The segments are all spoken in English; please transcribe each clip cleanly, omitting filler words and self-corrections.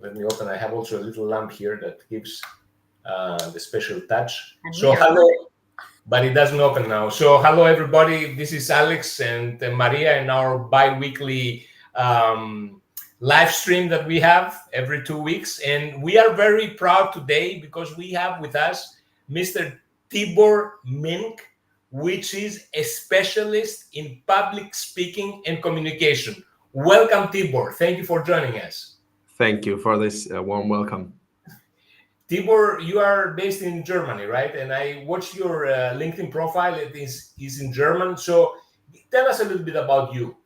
Let me open. I have also a little lamp here that gives the special touch. And So hello, but it doesn't open now. So hello, everybody. This is Alex and Maria in our bi-weekly live stream that we have every 2 weeks. And we are very proud today because we have with us Mr. Tibor Mink, which is a specialist in public speaking and communication. Welcome, Tibor. Thank you for joining us. Thank you for this warm welcome. Tibor, you are based in Germany, right? And I watched your LinkedIn profile. It is in German. So tell us a little bit about you.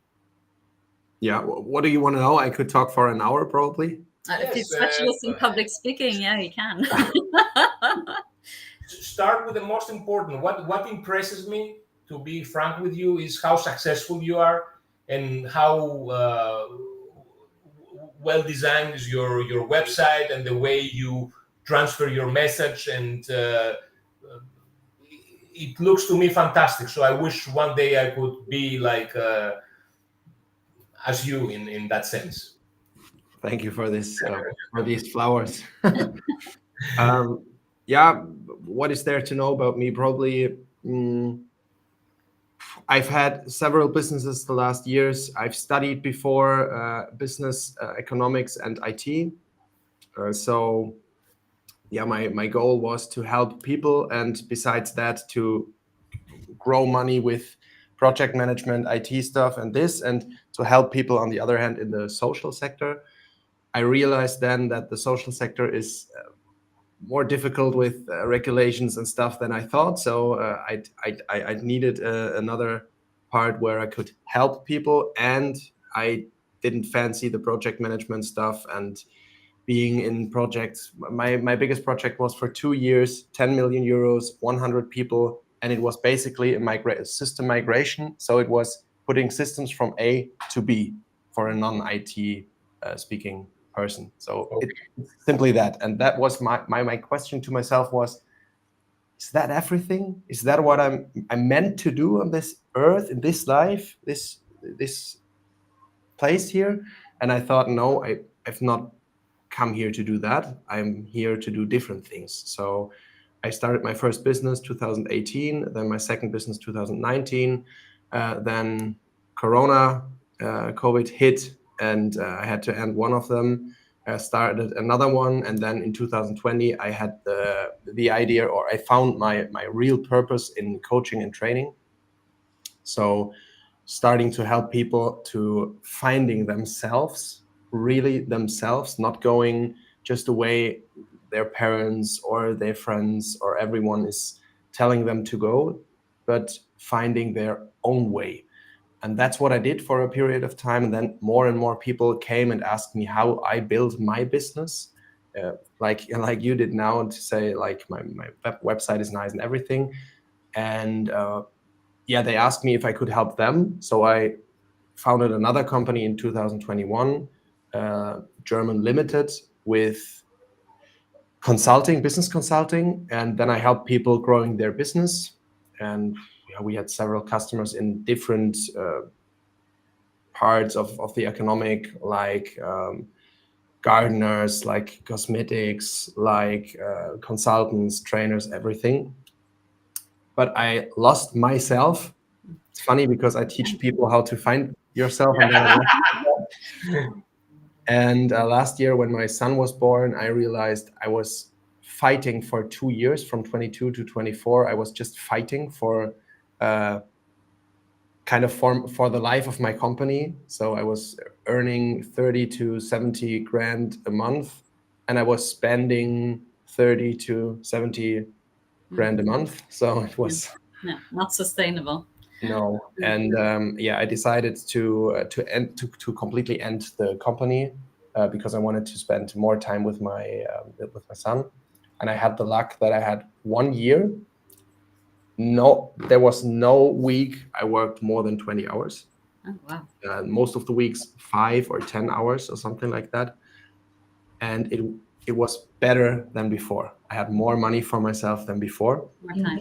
Yeah, what do you want to know? I could talk for an hour probably. If you're specialist in public speaking, yeah, you can. Start with the most important. What impresses me, to be frank with you, is how successful you are and how well designed is your website and the way you transfer your message, and it looks to me fantastic. So I wish one day I could be like as you in that sense. Thank you for this for these flowers. Yeah, what is there to know about me? Probably I've had several businesses the last years. I've studied before business, economics, and IT. So yeah, my goal was to help people, and besides that, to grow money with project management, IT stuff, and to help people on the other hand in the social sector. I realized then that the social sector is more difficult with regulations and stuff than I thought. So I needed another part where I could help people, and I didn't fancy the project management stuff and being in projects. My biggest project was for 2 years, 10 million euros, 100 people, and it was basically a system migration. So it was putting systems from A to B for a non-IT speaking person. So it's simply that. And that was my question to myself was, is that everything? Is that what I'm meant to do on this earth, in this life, this place here? And I thought, no, I've not come here to do that. I'm here to do different things. So I started my first business 2018, then my second business 2019, then Corona, COVID hit, and I had to end one of them. I started another one, and then in 2020 I had the idea, or I found my real purpose in coaching and training. So starting to help people to finding themselves, really themselves, not going just the way their parents or their friends or everyone is telling them to go, but finding their own way. And that's what I did for a period of time. And then more and more people came and asked me how I built my business, like you did now, to say like my website is nice and everything. And yeah, they asked me if I could help them. So I founded another company in 2021, German Limited, with consulting, business consulting. And then I helped people growing their business. And yeah, we had several customers in different parts of the economic, like gardeners, like cosmetics, like consultants, trainers, everything. But I lost myself. It's funny because I teach people how to find yourself. And last year when my son was born, I realized I was fighting for 2 years, from 22 to 24. I was just fighting for kind of for the life of my company. So I was earning 30 to 70 grand a month, and I was spending 30 to 70 grand a month. So it was not sustainable. No, and yeah, I decided to completely end the company because I wanted to spend more time with my son, and I had the luck that I had 1 year. No, there was no week I worked more than 20 hours. Oh, wow. Most of the weeks 5 or 10 hours or something like that, and it was better than before. I had more money for myself than before. More time.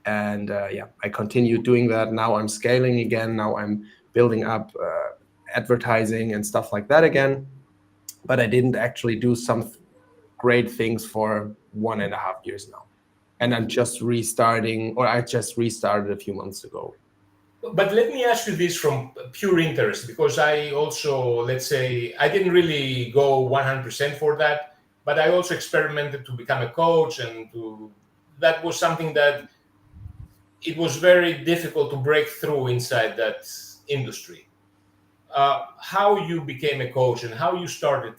And yeah, I continued doing that. Now I'm scaling again. Now I'm building up advertising and stuff like that again. but I didn't actually do some great things for 1.5 years now. And I'm just restarting, or I just restarted a few months ago. But let me ask you this from pure interest, because I also, let's say, I didn't really go 100% for that, but I also experimented to become a coach, and that was something that it was very difficult to break through inside that industry. How you became a coach and how you started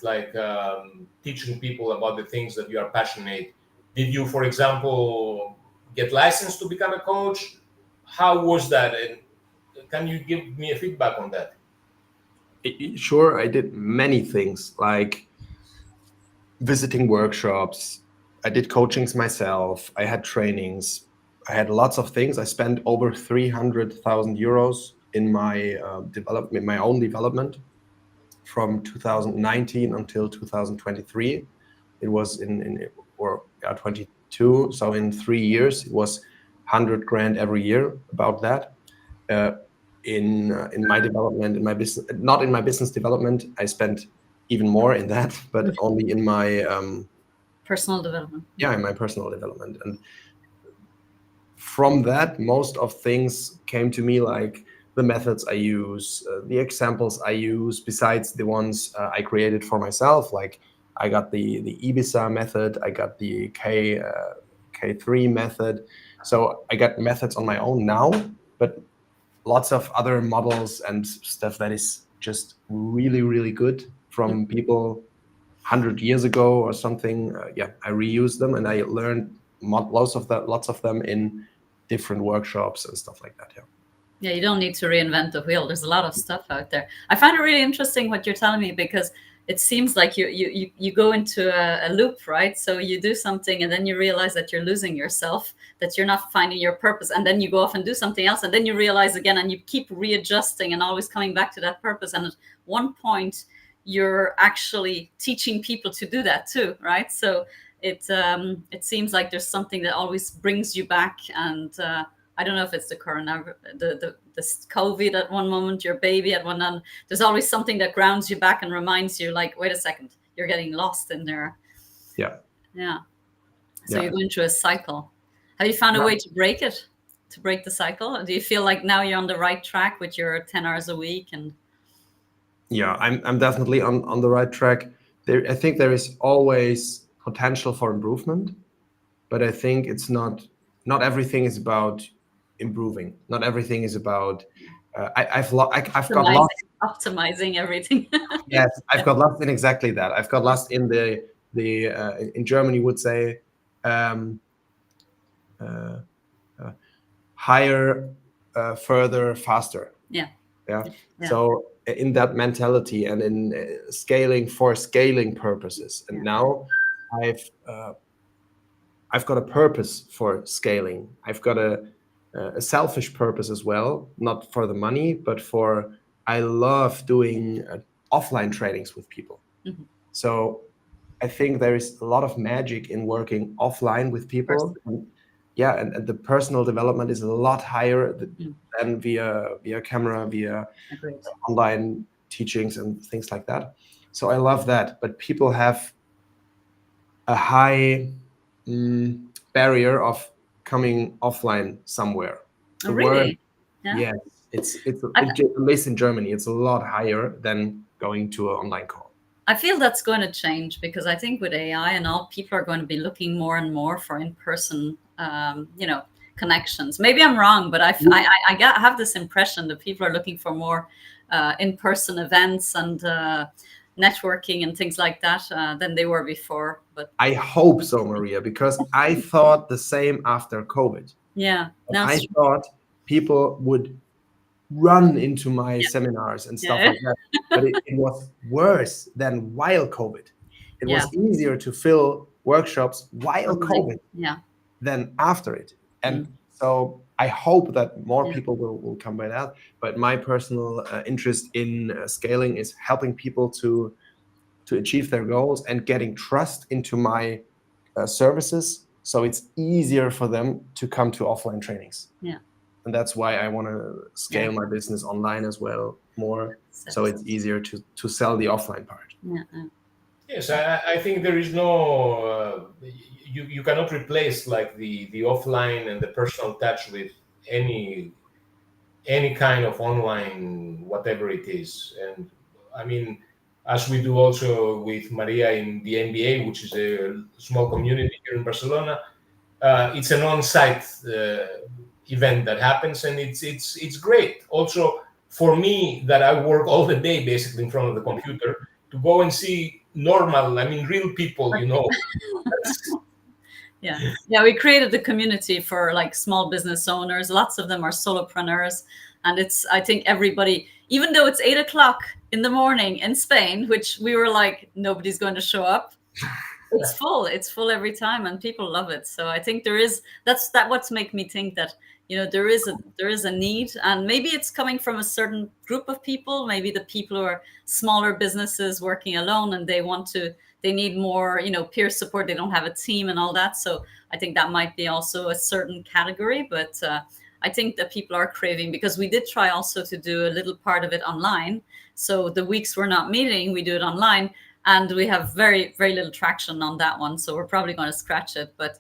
teaching people about the things that you are passionate. Did you, for example, get licensed to become a coach? How was that? And can you give me a feedback on that? Sure, I did many things like visiting workshops. I did coachings myself. I had trainings. I had lots of things. I spent over 300,000 euros in my development, my own development, from 2019 until 2023. It was in or 22. So in 3 years, it was 100 grand every year, about that. In my development, in my business, not in my business development, I spent even more in that, but only in my Personal development. in my personal development. And from that, most of things came to me, like the methods I use, the examples I use, besides the ones I created for myself. Like I got the Ibiza method, I got the K3 method. So I got methods on my own now, but lots of other models and stuff that is just really, really good from people 100 years ago or something. I reuse them, and I learned lots of them in different workshops and stuff like that. Yeah, you don't need to reinvent the wheel. There's a lot of stuff out there. I find it really interesting what you're telling me, because it seems like you go into a loop, right? So you do something and then you realize that you're losing yourself, that you're not finding your purpose, and then you go off and do something else, and then you realize again, and you keep readjusting and always coming back to that purpose. And at one point, you're actually teaching people to do that too, right? So it seems like there's something that always brings you back. And I don't know if it's the this COVID at one moment, your baby at one end. There's always something that grounds you back and reminds you, like, wait a second, you're getting lost in there. Yeah. So you're going through a cycle. Have you found a way to break it, to break the cycle? Do you feel like now you're on the right track with your 10 hours a week? And I'm definitely on the right track. I think there is always potential for improvement, but I think it's not everything is about improving. Not everything is about I've got lost optimizing everything. Yes, I've got lost in exactly that. I've got lost in the in Germany would say higher, further, faster. Yeah. So in that mentality and in scaling for scaling purposes, and now I've got a purpose for scaling. I've got a selfish purpose as well, not for the money, but for I love doing offline trainings with people. Mm-hmm. So I think there is a lot of magic in working offline with people. And the personal development is a lot higher than via camera, via online teachings and things like that. So I love that. But people have a high barrier of coming offline somewhere. Oh, really? Yes, it's at least in Germany, it's a lot higher than going to an online call. I feel that's going to change, because I think with AI and all, people are going to be looking more and more for in-person, connections. Maybe I'm wrong, but I have this impression that people are looking for more in-person events and networking and things like that than they were before. But I hope so, Maria, because I thought the same after COVID. Yeah, I thought people would run into my seminars and stuff like that, but it was worse than while COVID. It was easier to fill workshops while COVID than after it. And so I hope that more people will come by that. But my personal interest in scaling is helping people to achieve their goals and getting trust into my services, so it's easier for them to come to offline trainings. And that's why I want to scale my business online as well more, so it's easier to sell the offline part. Yes, I think there is no you cannot replace like the offline and the personal touch with any any kind of online whatever it is. And I mean, as we do also with Maria in the NBA, which is a small community here in Barcelona, it's an on-site event that happens, and it's great. Also, for me, that I work all the day basically in front of the computer, to go and see normal, I mean, real people. You know, that's, Yeah, we created the community for like small business owners. Lots of them are solopreneurs, and it's, I think everybody, even though it's 8 o'clock in the morning in Spain, which we were like nobody's going to show up, it's full every time, and people love it. So I think there is, that's what's make me think that, you know, there is a need, and maybe it's coming from a certain group of people, maybe the people who are smaller businesses working alone, and they need more, you know, peer support, they don't have a team and all that. So I think that might be also a certain category. But I think that people are craving, because we did try also to do a little part of it online. So the weeks we're not meeting, we do it online, and we have very very little traction on that one. So we're probably going to scratch it. But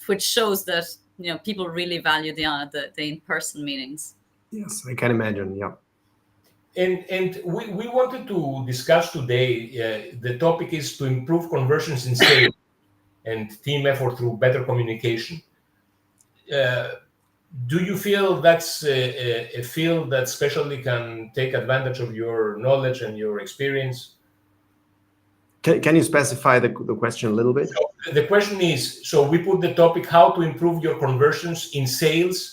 which shows that, you know, people really value the in-person meetings. Yes, I can imagine. Yeah. and we wanted to discuss today. The topic is to improve conversions in sales and team effort through better communication. Uh, do you feel that's a field that especially can take advantage of your knowledge and your experience? Can you specify the question a little bit? So the question is, so we put the topic how to improve your conversions in sales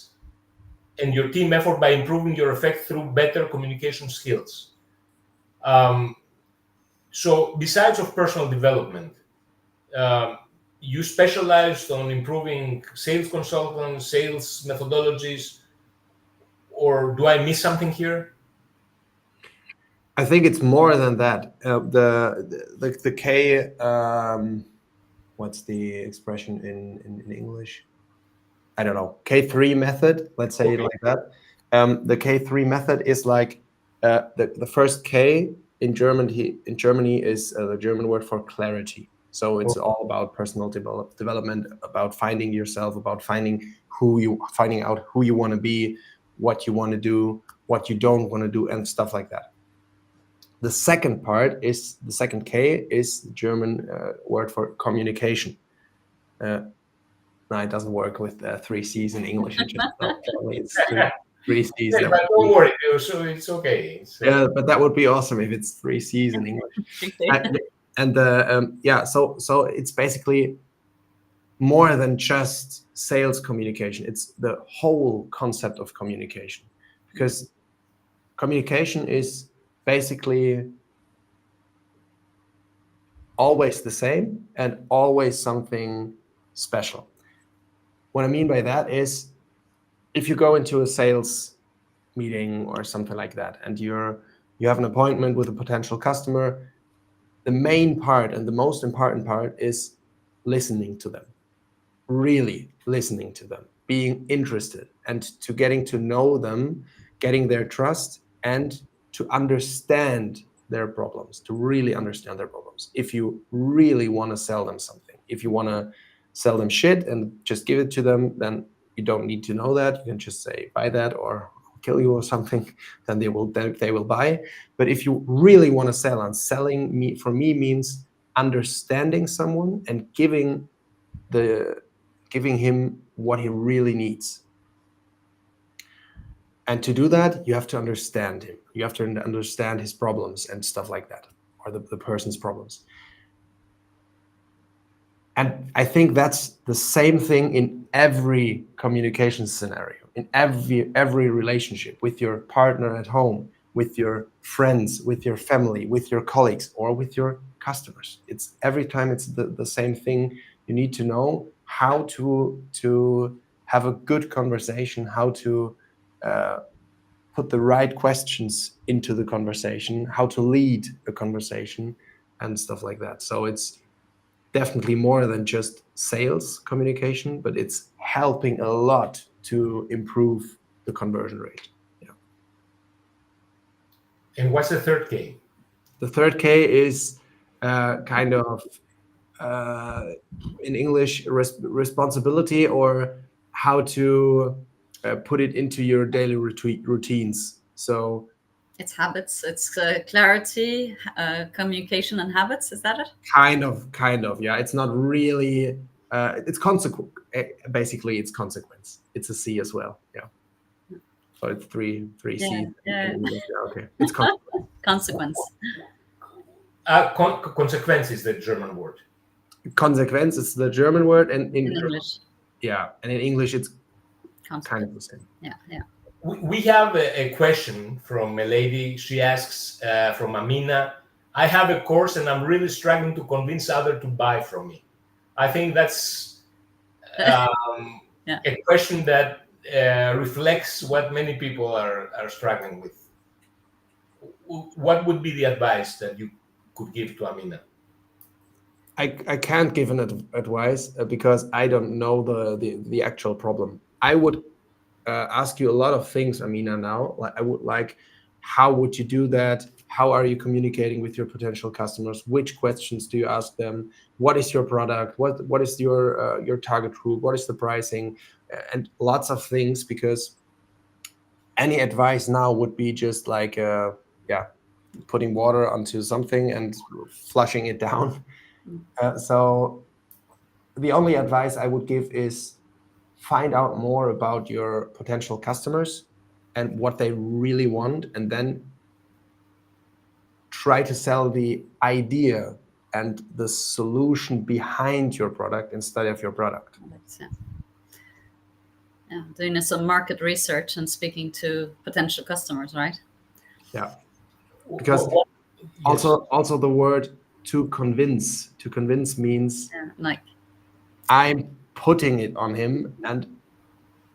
and your team effort by improving your effect through better communication skills. Um, so besides of personal development, um, you specialized on improving sales consultants, sales methodologies, or do I miss something here? I think it's more than that. The K, what's the expression in English? I don't know. K3 method. Let's say it Okay. like that. The K3 method is like the first K in Germany is the German word for clarity. So it's all about personal development, about finding yourself, about finding out who you want to be, what you want to do, what you don't want to do, and stuff like that. The second K is the German word for communication. No, it doesn't work with three C's in English. It just it's three C's. Yes, but don't worry, so it's okay. Yeah, but that would be awesome if it's three C's in English. So it's basically more than just sales communication. It's the whole concept of communication, because communication is basically always the same and always something special. What I mean by that is, if you go into a sales meeting or something like that, and you have an appointment with a potential customer, the main part and the most important part is listening to them, really listening to them, being interested, and to getting to know them, getting their trust, and to understand their problems, to really understand their problems. If you really want to sell them something, if you want to sell them shit and just give it to them, then you don't need to know that. You can just say, buy that or I'll kill you or something. Then they will buy. But if you really want to sell, and selling for me means understanding someone and giving him what he really needs. And to do that, you have to understand him. You have to understand his problems and stuff like that, or the person's problems. And I think that's the same thing in every communication scenario, in every relationship, with your partner at home, with your friends, with your family, with your colleagues, or with your customers. It's every time it's the same thing. You need to know how to have a good conversation, how to put the right questions into the conversation, how to lead a conversation, and stuff like that. So it's definitely more than just sales communication, but it's helping a lot to improve the conversion rate. Yeah. And what's the third K? The third K is kind of in English responsibility, or how to put it into your daily routines. So It's habits. It's clarity, communication, and habits. Is that it? kind of, yeah. It's not really. It's consequence. Basically, it's consequence. It's a C as well. Yeah. So it's three Yeah, C's yeah. in English. Yeah, okay. It's consequence. Consequence. Consequence is the German word. Consequence is the German word, and In English. yeah, and in English it's kind Consequence. of the same. Yeah, yeah. We have a question from a lady. She asks from Amina, I have a course and I'm really struggling to convince others to buy from me. I think that's Yeah. a question that reflects what many people are struggling with. What would be the advice that you could give to Amina? I can't give an advice because I don't know the actual problem. I would ask you a lot of things, Amina. Now, like I would like, how would you do that? How are you communicating with your potential customers? Which questions do you ask them? What is your product? What is your target group? What is the pricing? And lots of things, because any advice now would be just like yeah, putting water onto something and flushing it down. So the only advice I would give is find out more about your potential customers and what they really want, and then try to sell the idea and the solution behind your product instead of your product. Yeah. Yeah, doing some market research and speaking to potential customers, right? Yeah, because also the word to convince means like I'm putting it on him, and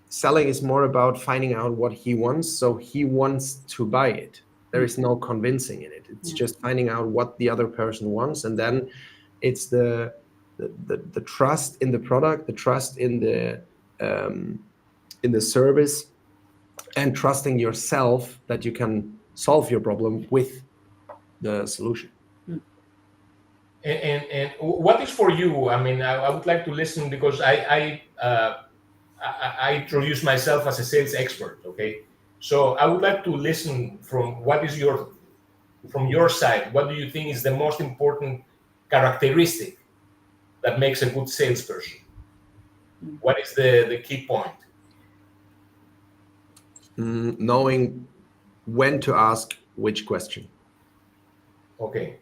selling is more about finding out what he wants, so he wants to buy it. There is no convincing in it. It's just finding out what the other person wants, and then it's the trust in the product, the trust in the service, and trusting yourself that you can solve your problem with the solution. And what is for you? I mean, I would like to listen, because I introduce myself as a sales expert. Okay, so I would like to listen from from your side. What do you think is the most important characteristic that makes a good salesperson? What is the key point? Knowing when to ask which question. Okay.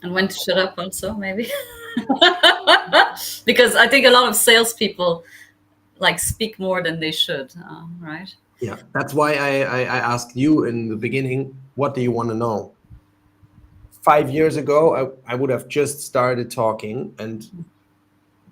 And when to shut up also, maybe. Because I think a lot of salespeople like speak more than they should, right? Yeah, that's why I asked you in the beginning, what do you want to know? 5 years ago, I would have just started talking, and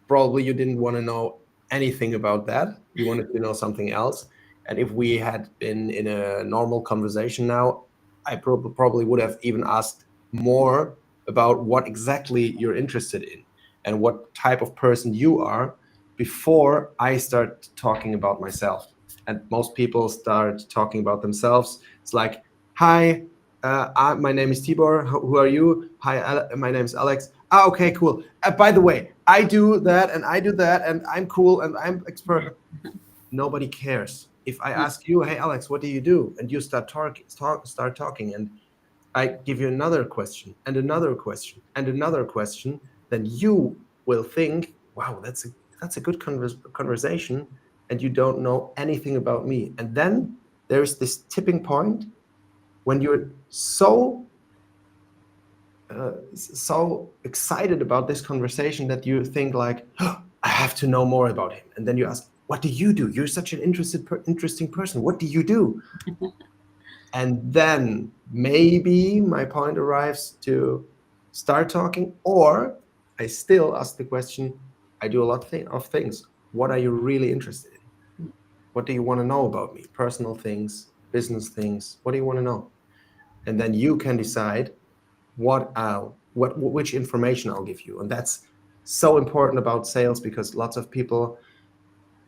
probably you didn't want to know anything about that. You wanted to know something else. And if we had been in a normal conversation now, I probably would have even asked more about what exactly you're interested in and what type of person you are before I start talking about myself. And most people start talking about themselves. It's like, hi, my name is Tibor. Who are you? Hi, my name is Alex. Okay, cool. By the way, I do that and I do that and I'm cool and I'm expert. Nobody cares. If I ask you, hey, Alex, what do you do? And you start talking, and I give you another question and another question and another question, then you will think, wow, that's a good conversation, and you don't know anything about me. And then there's this tipping point when you're so excited about this conversation that you think like, oh, I have to know more about him. And then you ask, what do you do? You're such an interesting person. What do you do? And then maybe my point arrives to start talking, or I still ask the question, I do a lot of things. What are you really interested in? What do you want to know about me? Personal things, business things. What do you want to know? And then you can decide which information I'll give you. And that's so important about sales, because lots of people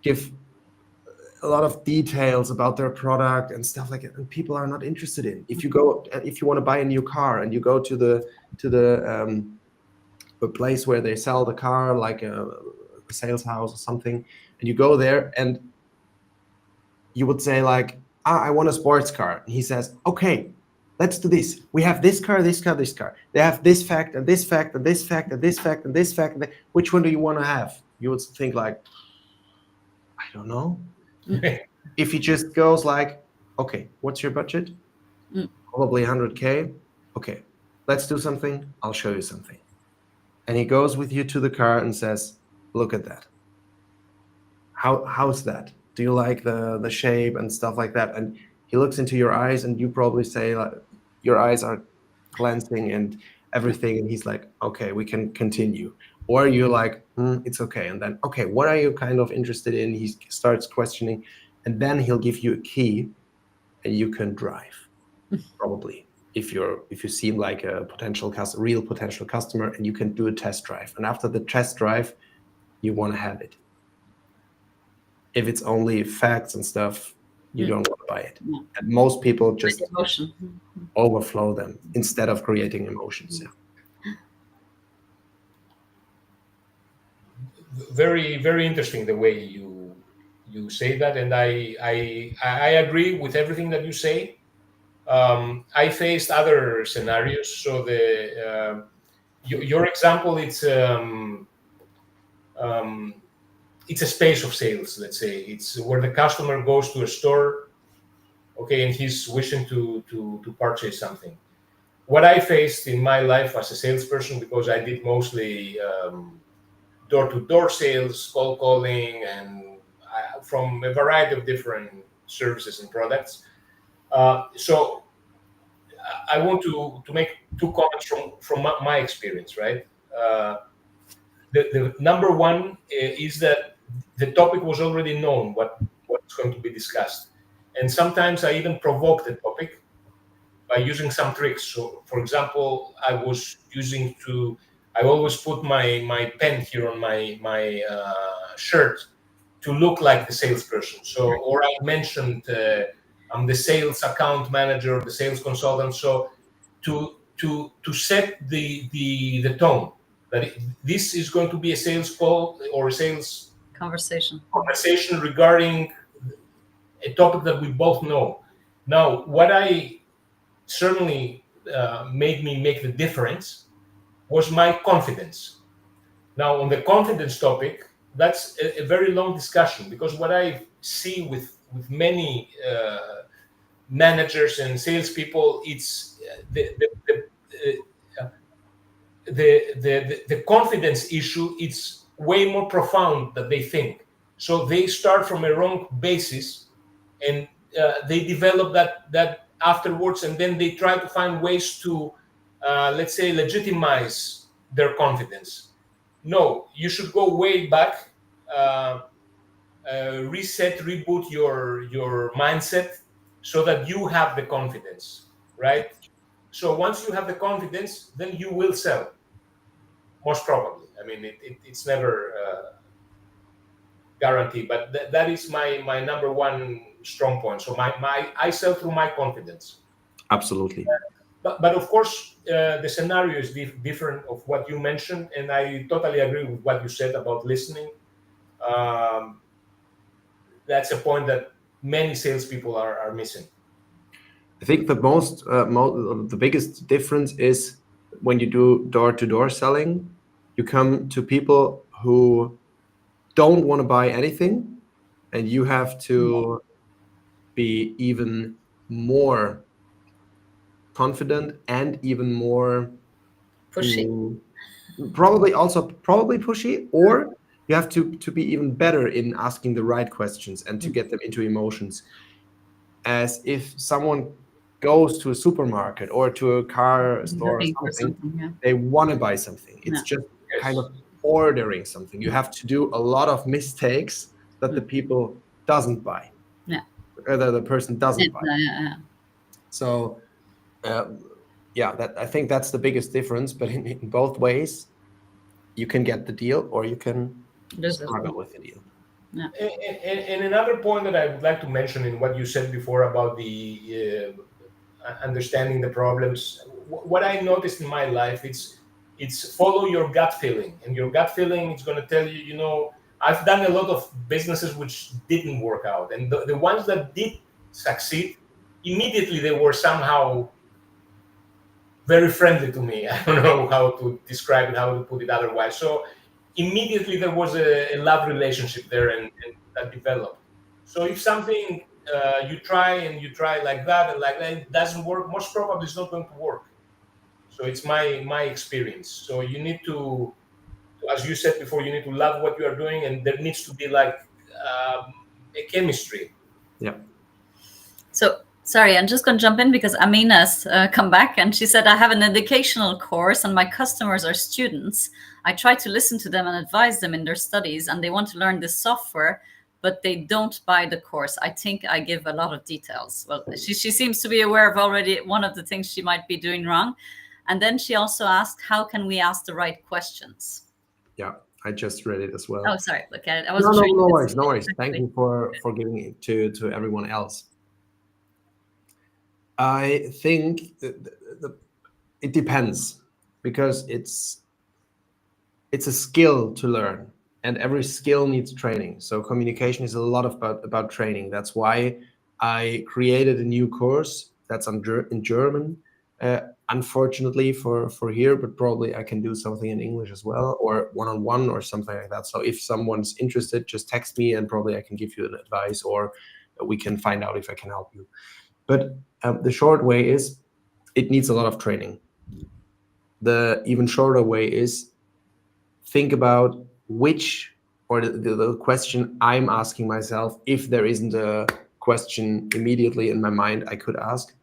give a lot of details about their product and stuff like that, and people are not interested in. If you want to buy a new car and you go to the place where they sell the car, like a sales house or something, and you go there and you would say like, I want a sports car. And he says, okay, let's do this. We have this car, this car, this car. They have this fact and this fact and this fact and this fact and this fact. Which one do you want to have? You would think like, I don't know. If he just goes like, okay, what's your budget? Probably 100K. Okay, let's do something. I'll show you something. And he goes with you to the car and says, look at that. How's that? Do you like the shape and stuff like that? And he looks into your eyes and you probably say like, your eyes are glancing and everything. And he's like, okay, we can continue. Or you're like, it's okay. And then, okay, what are you kind of interested in? He starts questioning, and then he'll give you a key and you can drive probably. If you seem like a real potential customer, and you can do a test drive. And after the test drive, you want to have it. If it's only facts and stuff, you don't want to buy it. And most people just overflow them instead of creating emotions. Very, very interesting the way you say that, and I agree with everything that you say. I faced other scenarios. So your example, it's a space of sales. Let's say it's where the customer goes to a store, okay, and he's wishing to purchase something. What I faced in my life as a salesperson, because I did mostly door-to-door sales, cold calling, and from a variety of different services and products. So I want to make two comments from my experience, right? The number one is that the topic was already known, what's going to be discussed. And sometimes I even provoke the topic by using some tricks. So, for example, I always put my pen here on my shirt to look like the salesperson. So, or I mentioned I'm the sales account manager, the sales consultant. So, to set the tone that this is going to be a sales call or a sales conversation regarding a topic that we both know. Now, what I certainly made me make the difference was my confidence. Now, on the confidence topic, that's a very long discussion, because what I see with many managers and salespeople, it's the confidence issue. It's way more profound than they think. So they start from a wrong basis, and they develop that afterwards, and then they try to find ways to, let's say, legitimize their confidence. No, you should go way back, reset, reboot your mindset so that you have the confidence, right? So once you have the confidence, then you will sell, most probably. I mean, it's never guaranteed, but that is my number one strong point. So I sell through my confidence. Absolutely. But of course, the scenario is different of what you mentioned, and I totally agree with what you said about listening. That's a point that many salespeople are missing. I think the biggest difference is when you do door-to-door selling, you come to people who don't want to buy anything, and you have to be even more confident and even more pushy. Probably pushy, or you have to be even better in asking the right questions and to get them into emotions. As if someone goes to a supermarket or to a car store or something, they want to buy something. It's just kind of ordering something. You have to do a lot of mistakes that the people doesn't buy. Or that the person doesn't buy. So I think that's the biggest difference. But in both ways, you can get the deal or you can struggle with the deal. Yeah. And another point that I would like to mention in what you said before about the understanding the problems, what I noticed in my life, it's follow your gut feeling, and your gut feeling is going to tell you. I've done a lot of businesses which didn't work out, and the ones that did succeed, immediately they were somehow very friendly to me. I don't know how to describe it, how to put it otherwise. So immediately there was a love relationship there, and that developed. So if something you try like that and like that, it doesn't work, most probably it's not going to work. So it's my experience. So you need to, as you said before, you need to love what you are doing, and there needs to be like a chemistry. Yeah. So sorry, I'm just going to jump in because Amina's come back and she said, I have an educational course and my customers are students. I try to listen to them and advise them in their studies, and they want to learn this software, but they don't buy the course. I think I give a lot of details. Well, she seems to be aware of already one of the things she might be doing wrong. And then she also asked, how can we ask the right questions? Yeah, I just read it as well. Oh, sorry. Look at it. I No, wasn't no, sure. no worries, no worries. Thank you for giving it to everyone else. I think it depends, because it's a skill to learn, and every skill needs training. So communication is a lot about training. That's why I created a new course that's in German. Unfortunately for here, but probably I can do something in English as well, or one-on-one or something like that. So if someone's interested, just text me and probably I can give you an advice, or we can find out if I can help you. But the short way is it needs a lot of training. The even shorter way is think about which, or the question I'm asking myself, if there isn't a question immediately in my mind I could ask,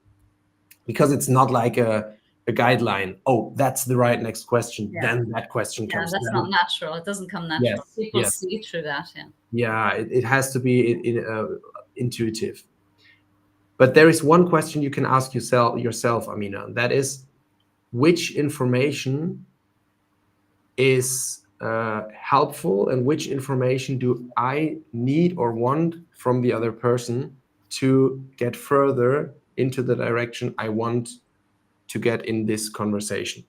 because it's not like a guideline. Oh, that's the right next question. Yeah. Then that question Yeah, comes. that's not natural. It doesn't come natural. Yes, People yes. see through that. Yeah. Yeah, it has to be intuitive. But there is one question you can ask yourself, Amina, and that is, which information is helpful, and which information do I need or want from the other person to get further into the direction I want to get in this conversation.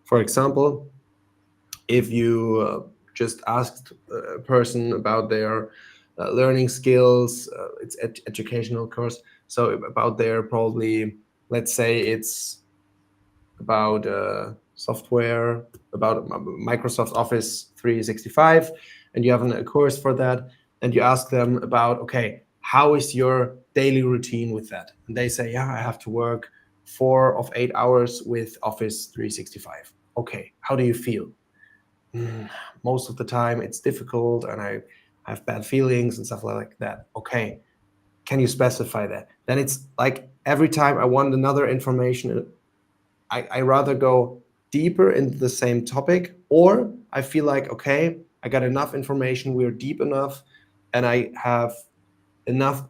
For example, if you just asked a person about their learning skills, it's educational course, so about their, probably, let's say it's about software, about Microsoft Office 365, and you have a course for that, and you ask them about, okay, how is your daily routine with that? And they say, yeah, I have to work 4 of 8 hours with Office 365. Okay, how do you feel? Most of the time it's difficult and I have bad feelings and stuff like that. Okay, can you specify that? Then it's like every time I want another information, I rather go deeper into the same topic, or I feel like, okay, I got enough information, we're deep enough, and I have enough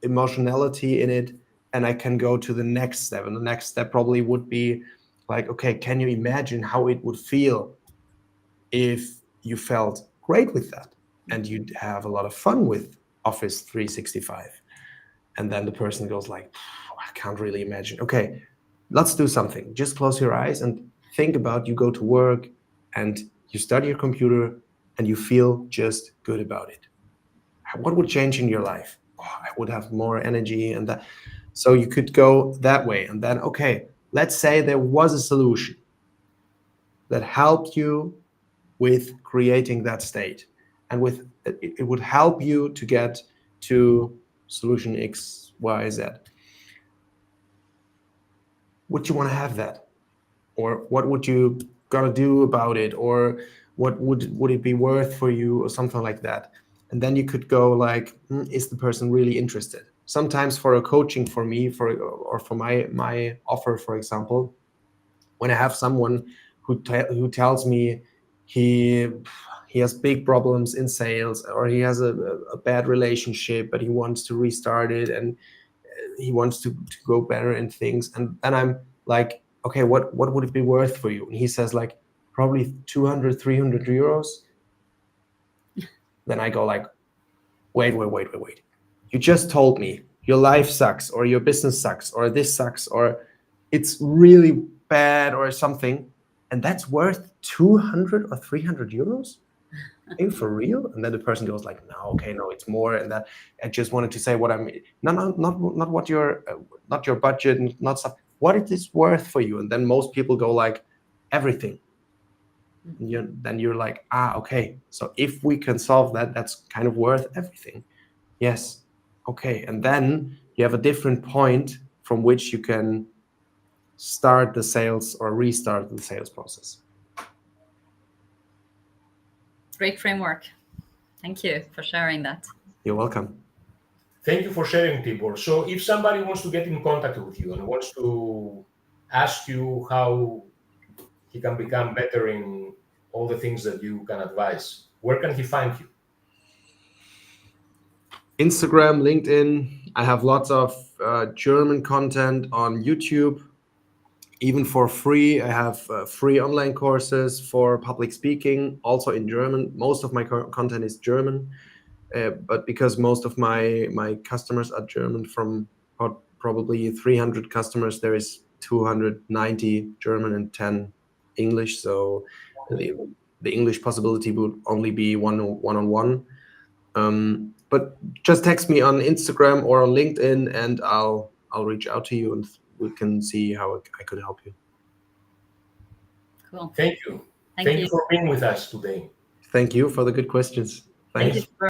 emotionality in it, and I can go to the next step. And the next step probably would be like, okay, can you imagine how it would feel if you felt great with that and you'd have a lot of fun with Office 365? And then the person goes like, I can't really imagine. Okay, let's do something. Just close your eyes and think about, you go to work and you study your computer and you feel just good about it. What would change in your life? Oh, I would have more energy and that. So you could go that way. And then, okay, let's say there was a solution that helped you with creating that state, and with it would help you to get to solution X, Y, Z. Would you want to have that, or what would you gotta do about it, or what would it be worth for you, or something like that? And then you could go like, is the person really interested? Sometimes for a coaching, for me, or for my offer, for example, when I have someone who tells me he he has big problems in sales, or he has a bad relationship, but he wants to restart it, and he wants to go better in things, and then I'm like, okay, what would it be worth for you? And he says like, probably 200, 300 euros. Then I go like, wait. You just told me your life sucks, or your business sucks, or this sucks, or it's really bad, or something, and that's worth 200 or 300 euros? Are you for real? And then the person goes like, no, okay, no, it's more. And that I just wanted to say what I'm, no, not what your, not your budget, not stuff, what it is worth for you. And then most people go like, everything. And then you're like, okay. So if we can solve that, that's kind of worth everything. Yes. Okay. And then you have a different point from which you can start the sales or restart the sales process. Great framework. Thank you for sharing that. You're welcome. Thank you for sharing, Tibor. So if somebody wants to get in contact with you and wants to ask you how he can become better in all the things that you can advise, where can he find you? Instagram, LinkedIn. I have lots of German content on YouTube, even for free. I have free online courses for public speaking, also in German. Most of my content is German, but because most of my customers are German, from probably 300 customers, there is 290 German and 10 English. So the English possibility would only be one-on-one. But just text me on Instagram or on LinkedIn, and I'll reach out to you, and we can see how I could help you. Cool. Thank you. Thank you for being with us today. Thank you for the good questions. Thank Thanks. you for